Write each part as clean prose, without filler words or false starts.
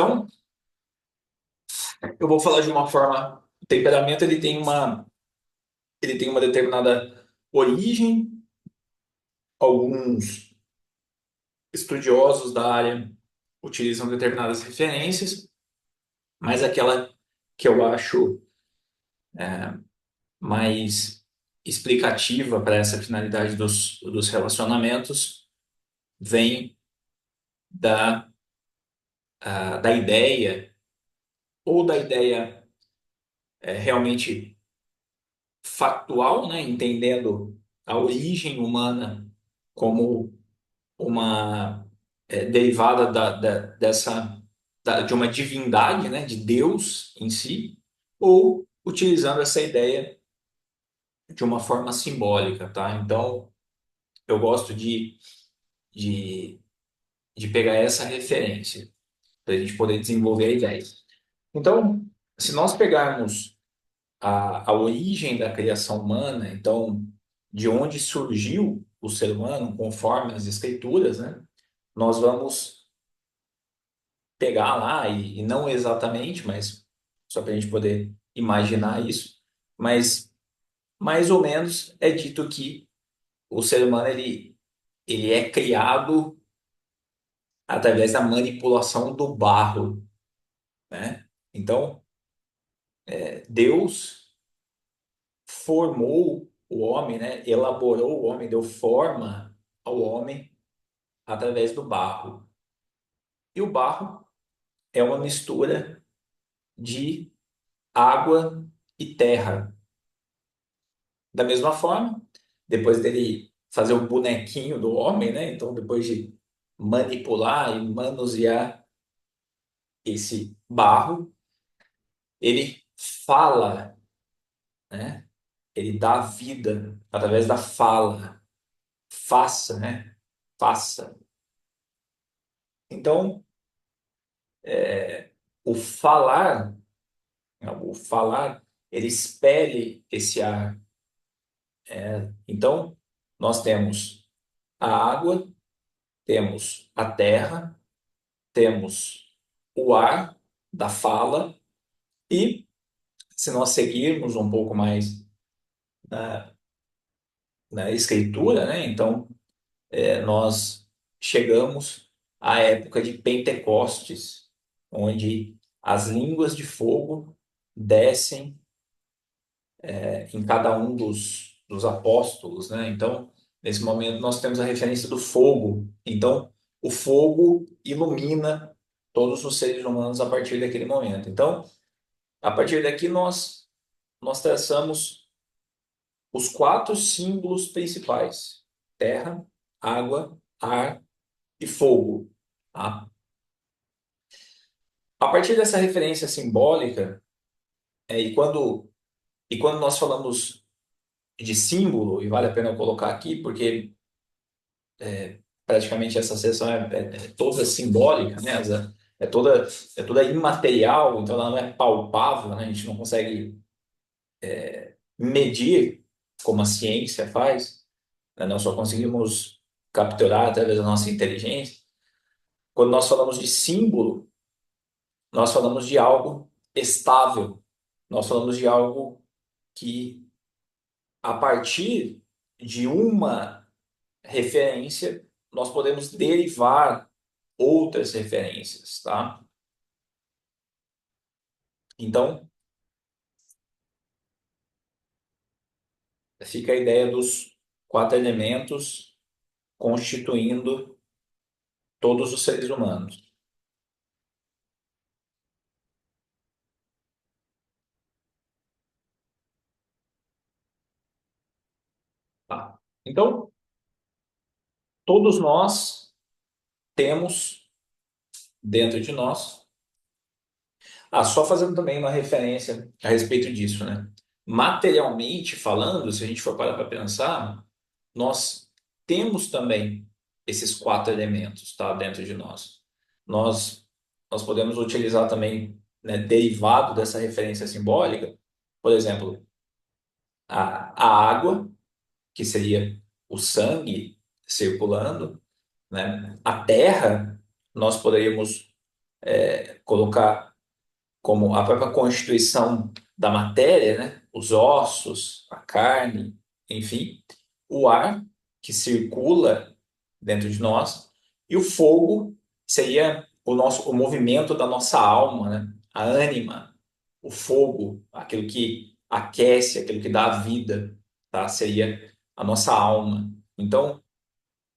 Então, eu vou falar de uma forma, o temperamento ele tem uma determinada origem. Alguns estudiosos da área utilizam determinadas referências, mas aquela que eu acho mais explicativa para essa finalidade dos relacionamentos vem da, da ideia, ou da ideia realmente factual, né, entendendo a origem humana como uma derivada de uma divindade, né, de Deus em si, ou utilizando essa ideia de uma forma simbólica, tá? Então, eu gosto de, de pegar essa referência para a gente poder desenvolver a ideia. Então, se nós pegarmos a origem da criação humana, então, de onde surgiu o ser humano, conforme as escrituras, né? Nós vamos pegar lá, e não exatamente, mas só para a gente poder imaginar isso, mas mais ou menos é dito que o ser humano ele é criado através da manipulação do barro, né? Então, Deus formou o homem, né? Elaborou o homem, deu forma ao homem através do barro. E o barro é uma mistura de água e terra. Da mesma forma, depois dele fazer o bonequinho do homem, né? Então, depois de manipular e manusear esse barro, ele fala, né? Ele dá vida através da fala. Faça, né? Faça. Então, o falar, né, o falar, ele expele esse ar. Então, nós temos a água, temos a terra, temos o ar da fala e, se nós seguirmos um pouco mais na, na escritura, né, então nós chegamos à época de Pentecostes, onde as línguas de fogo descem em cada um dos apóstolos, né? Então, nesse momento nós temos a referência do fogo. Então, o fogo ilumina todos os seres humanos a partir daquele momento. Então, a partir daqui nós traçamos os quatro símbolos principais: terra, água, ar e fogo. Tá? A partir dessa referência simbólica, e quando nós falamos de símbolo, e vale a pena eu colocar aqui, porque praticamente essa sessão é toda simbólica, né? É toda imaterial, então ela não é palpável, né? A gente não consegue medir como a ciência faz, né? Nós só conseguimos capturar através da nossa inteligência. Quando nós falamos de símbolo, nós falamos de algo estável, nós falamos de algo que, a partir de uma referência, nós podemos derivar outras referências, tá? Então, fica a ideia dos quatro elementos constituindo todos os seres humanos, tá? Então, todos nós temos dentro de nós. Só fazendo também uma referência a respeito disso, né? Materialmente falando, se a gente for parar para pensar, nós temos também esses quatro elementos, tá, dentro de nós. Nós, nós podemos utilizar também, né, derivado dessa referência simbólica, por exemplo, a água, que seria o sangue circulando, né? A terra, nós poderíamos colocar como a própria constituição da matéria, né? Os ossos, a carne, enfim, o ar que circula dentro de nós e o fogo seria o movimento da nossa alma, né? A ânima, o fogo, aquilo que aquece, aquilo que dá vida, tá? Seria a nossa alma. Então,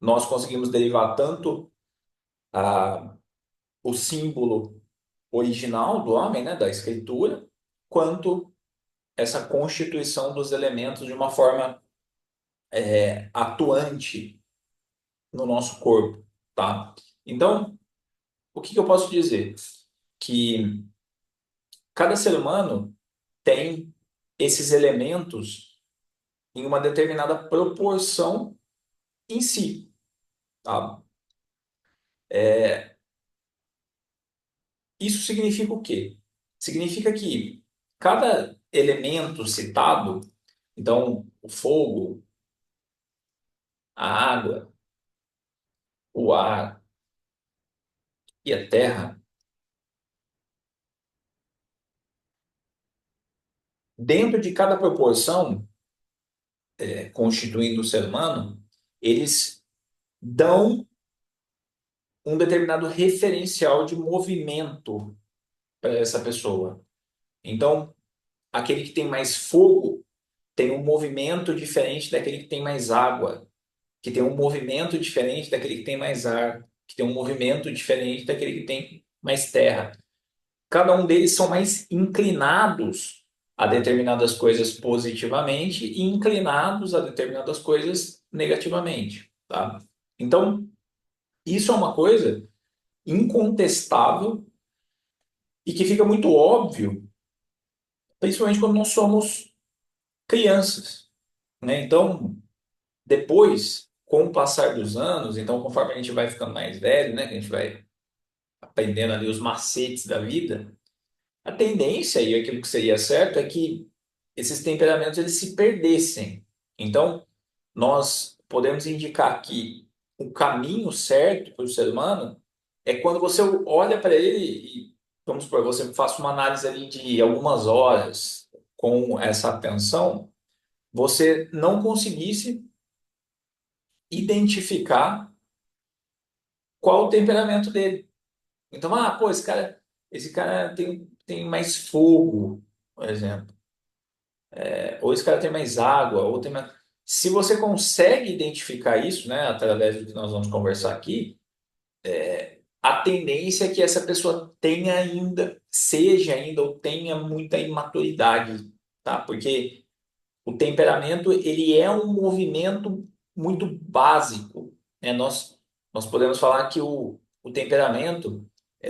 nós conseguimos derivar tanto o símbolo original do homem, né, da escritura, quanto essa constituição dos elementos de uma forma atuante no nosso corpo, tá? Então, o que que eu posso dizer? Que cada ser humano tem esses elementos em uma determinada proporção em si, tá? Isso significa o quê? Significa que cada elemento citado, então o fogo, a água, o ar e a terra, dentro de cada proporção, constituindo o ser humano, eles dão um determinado referencial de movimento para essa pessoa. Então, aquele que tem mais fogo tem um movimento diferente daquele que tem mais água, que tem um movimento diferente daquele que tem mais ar, que tem um movimento diferente daquele que tem mais terra. Cada um deles são mais inclinados a determinadas coisas positivamente e inclinados a determinadas coisas negativamente, tá? Então, isso é uma coisa incontestável e que fica muito óbvio, principalmente quando nós somos crianças, né? Então, depois, com o passar dos anos, então conforme a gente vai ficando mais velho, né, que a gente vai aprendendo ali os macetes da vida, a tendência e aquilo que seria certo é que esses temperamentos eles se perdessem. Então, nós podemos indicar que o caminho certo para o ser humano é quando você olha para ele e, vamos supor, você faça uma análise ali de algumas horas com essa atenção, você não conseguisse identificar qual o temperamento dele. Então, pô, esse cara tem mais fogo, por exemplo. Ou esse cara tem mais água, ou tem mais... Se você consegue identificar isso, né, através do que nós vamos conversar aqui, a tendência é que essa pessoa tenha ainda, seja ainda ou tenha muita imaturidade, tá? Porque o temperamento, ele é um movimento muito básico, né? Nós podemos falar que o temperamento,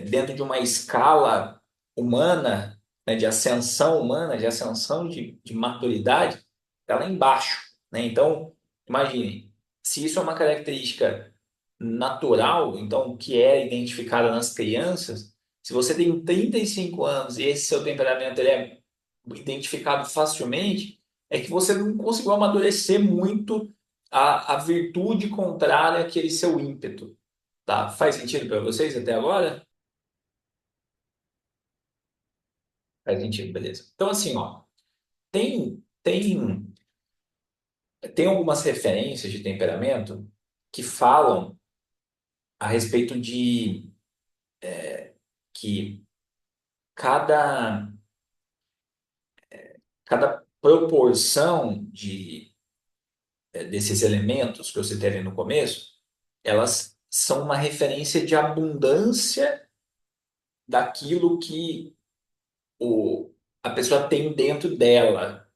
dentro de uma escala humana, né, de ascensão humana, de ascensão de maturidade, está lá embaixo, né? Então, imagine, se isso é uma característica natural, então, que é identificada nas crianças, se você tem 35 anos e esse seu temperamento ele é identificado facilmente, é que você não conseguiu amadurecer muito a virtude contrária àquele seu ímpeto. Tá? Faz sentido para vocês até agora? Faz sentido, beleza. Então, assim, ó, tem algumas referências de temperamento que falam a respeito de que cada, cada proporção desses elementos que eu citei ali no começo, elas são uma referência de abundância daquilo que a pessoa tem dentro dela,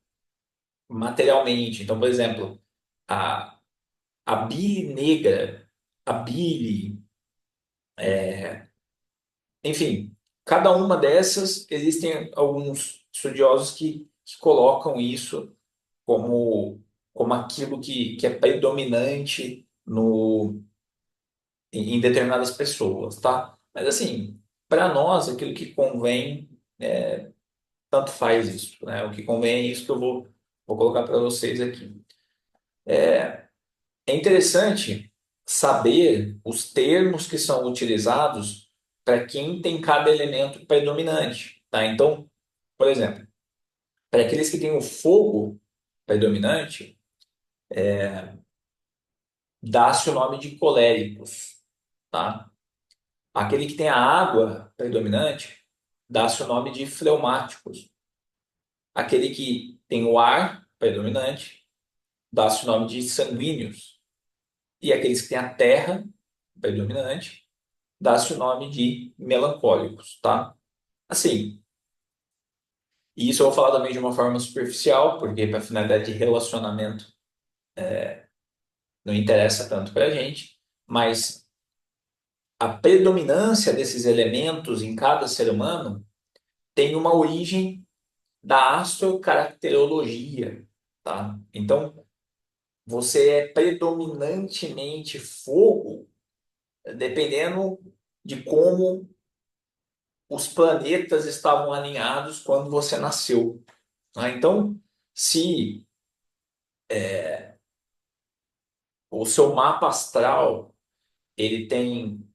materialmente. Então, por exemplo, a, a bile negra, a bile, enfim, cada uma dessas, existem alguns estudiosos que colocam isso como aquilo que é predominante em determinadas pessoas, tá? Mas assim, para nós, aquilo que convém, tanto faz isso, né? O que convém é isso que eu vou colocar para vocês aqui. É interessante saber os termos que são utilizados para quem tem cada elemento predominante, tá? Então, por exemplo, para aqueles que têm o fogo predominante, dá-se o nome de coléricos, tá? Aquele que tem a água predominante, dá-se o nome de fleumáticos. Aquele que tem o ar predominante, dá-se o nome de sanguíneos. E aqueles que têm a terra predominante, dá-se o nome de melancólicos, tá? Assim, e isso eu vou falar também de uma forma superficial, porque para finalidade de relacionamento não interessa tanto para a gente, mas a predominância desses elementos em cada ser humano tem uma origem da astrocaracterologia, tá? Então, você é predominantemente fogo, dependendo de como os planetas estavam alinhados quando você nasceu, tá? Então, se o seu mapa astral ele tem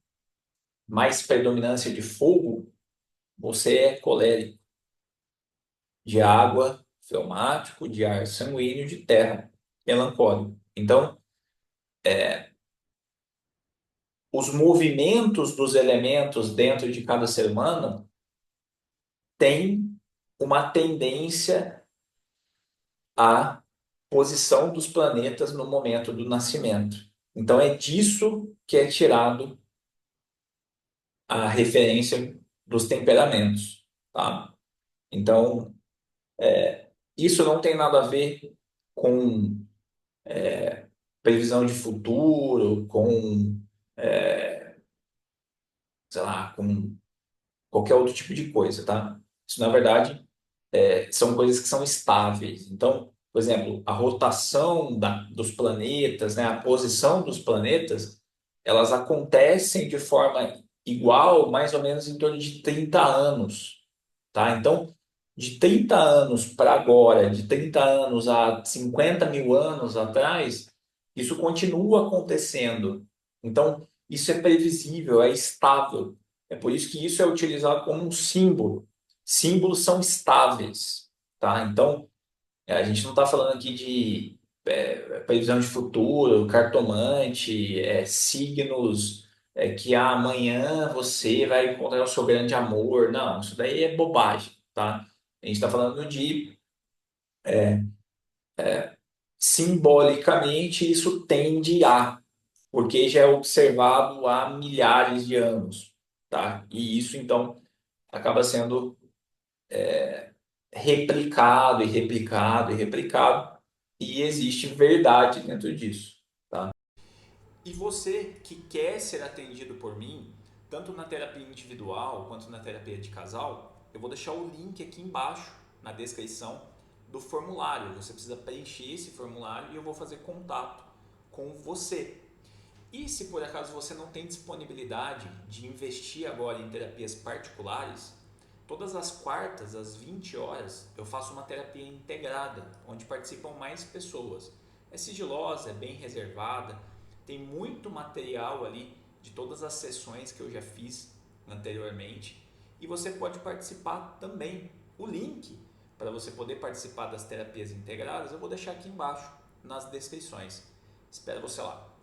mais predominância de fogo, você é colérico, de água, fleumático, de ar sanguíneo, de terra, melancólico. Então, os movimentos dos elementos dentro de cada ser humano têm uma tendência à posição dos planetas no momento do nascimento. Então, é disso que é tirado a referência dos temperamentos, tá? Então, isso não tem nada a ver com previsão de futuro, com, sei lá, com qualquer outro tipo de coisa, tá? Isso, na verdade, são coisas que são estáveis. Então, por exemplo, a rotação dos planetas, né, a posição dos planetas, elas acontecem de forma igual, mais ou menos em torno de 30 anos, tá? Então, de 30 anos para agora, de 30 anos a 50 mil anos atrás, isso continua acontecendo. Então, isso é previsível, é estável. É por isso que isso é utilizado como um símbolo. Símbolos são estáveis, tá? Então, a gente não está falando aqui de previsão de futuro, cartomante, signos, que amanhã você vai encontrar o seu grande amor. Não, isso daí é bobagem, tá? A gente está falando de simbolicamente isso tende a, porque já é observado há milhares de anos, tá? E isso então acaba sendo replicado e replicado e replicado, e existe verdade dentro disso, tá? E você que quer ser atendido por mim, tanto na terapia individual quanto na terapia de casal, eu vou deixar o link aqui embaixo na descrição do formulário. Você precisa preencher esse formulário e eu vou fazer contato com você. E se por acaso você não tem disponibilidade de investir agora em terapias particulares, todas as quartas, às 20 horas, eu faço uma terapia integrada, onde participam mais pessoas. É sigilosa, é bem reservada, tem muito material ali de todas as sessões que eu já fiz anteriormente e você pode participar também. O link para você poder participar das terapias integradas eu vou deixar aqui embaixo nas descrições. Espero você lá.